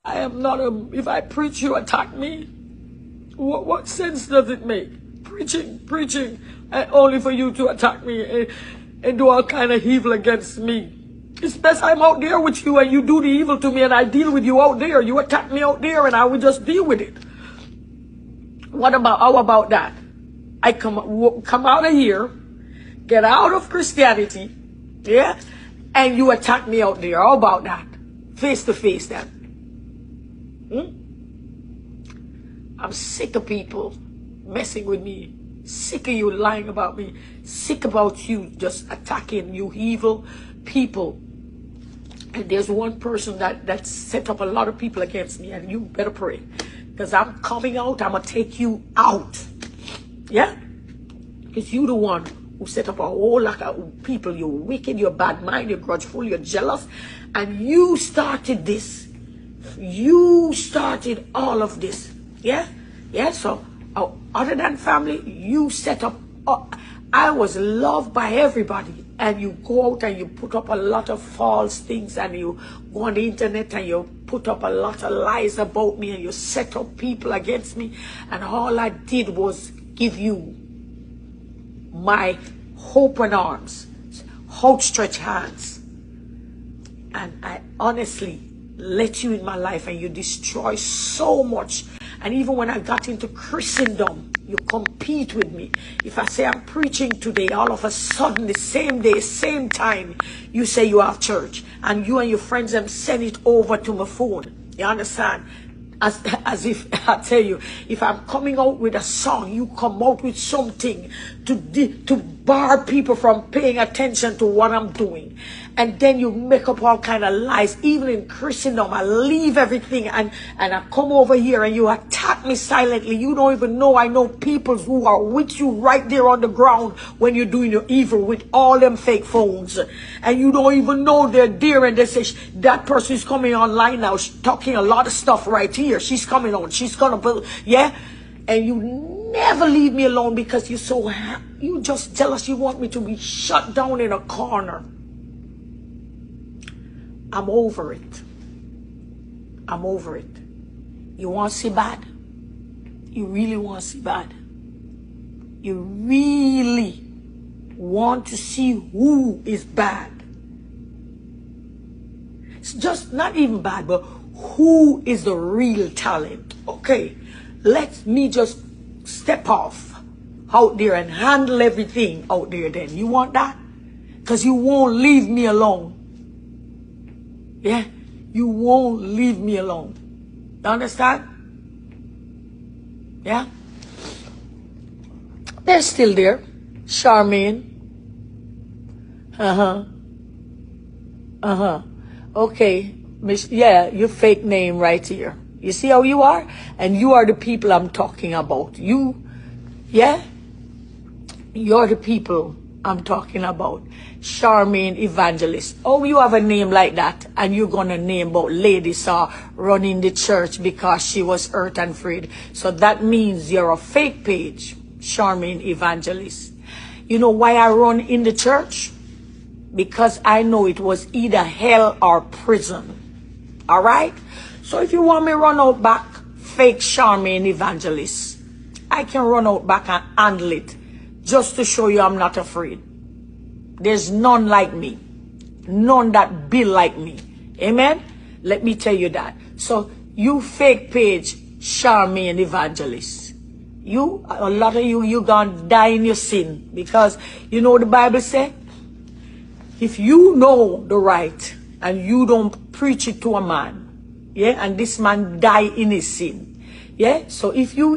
I am not a, if I preach, you attack me. What sense does it make? Preaching, only for you to attack me and do all kind of evil against me. It's best I'm out there with you and you do the evil to me and I deal with you out there. You attack me out there and I will just deal with it. How about that? I come out of here, get out of Christianity, yeah, and you attack me out there. How about that? Face to face then. I'm sick of people messing with me. Sick of you lying about me. Sick about you just attacking you evil people. And there's one person that set up a lot of people against me, and you better pray. Because I'm coming out, I'm going to take you out. Yeah? Because you the one who set up a whole lot of people. You're wicked, you're bad mind, you're grudgeful, you're jealous. And you started this. You started all of this. Yeah? Yeah, so other than family, you set up. I was loved by everybody. And you go out and you put up a lot of false things. And you go on the internet and you put up a lot of lies about me. And you set up people against me. And all I did was give you my open arms, outstretched hands. And I honestly let you in my life and you destroy so much. And even when I got into Christendom, you compete with me. If I say I'm preaching today, all of a sudden, the same day, same time, you say you have church. And you and your friends them send it over to my phone. You understand? As if, I tell you, if I'm coming out with a song, you come out with something to bar people from paying attention to what I'm doing. And then you make up all kind of lies. Even in Christendom, I leave everything and I come over here and you attack me silently. You don't even know. I know people who are with you right there on the ground when you're doing your evil with all them fake phones. And you don't even know they're there. And they say, that person is coming online now. She's talking a lot of stuff right here. She's coming on. She's going to, yeah. And you never leave me alone because you're so, you just jealous. You want me to be shut down in a corner. I'm over it. I'm over it. You want to see bad? You really want to see bad? You really want to see who is bad? It's just not even bad, but who is the real talent? Okay, let me just step off out there and handle everything out there then. You want that? Because you won't leave me alone. Yeah, you won't leave me alone. You understand? Yeah? They're still there. Charmaine. Okay. Yeah, your fake name right here. You see how you are? And you are the people I'm talking about. You, yeah? You're the people I'm talking about. Charmaine Evangelist. Oh, you have a name like that and you're gonna name about Lady Saw running the church because she was hurt and freed. So that means you're a fake page, Charmaine Evangelist. You know why I run in the church? Because I know it was either hell or prison. All right? So if you want me to run out back, fake Charmaine Evangelist, I can run out back and handle it just to show you I'm not afraid. There's none like me. None that build like me. Amen? Let me tell you that. So you fake page Charmaine Evangelist. You, a lot of you gonna die in your sin. Because you know what the Bible says? If you know the right and you don't preach it to a man, yeah, and this man die in his sin, yeah, so if you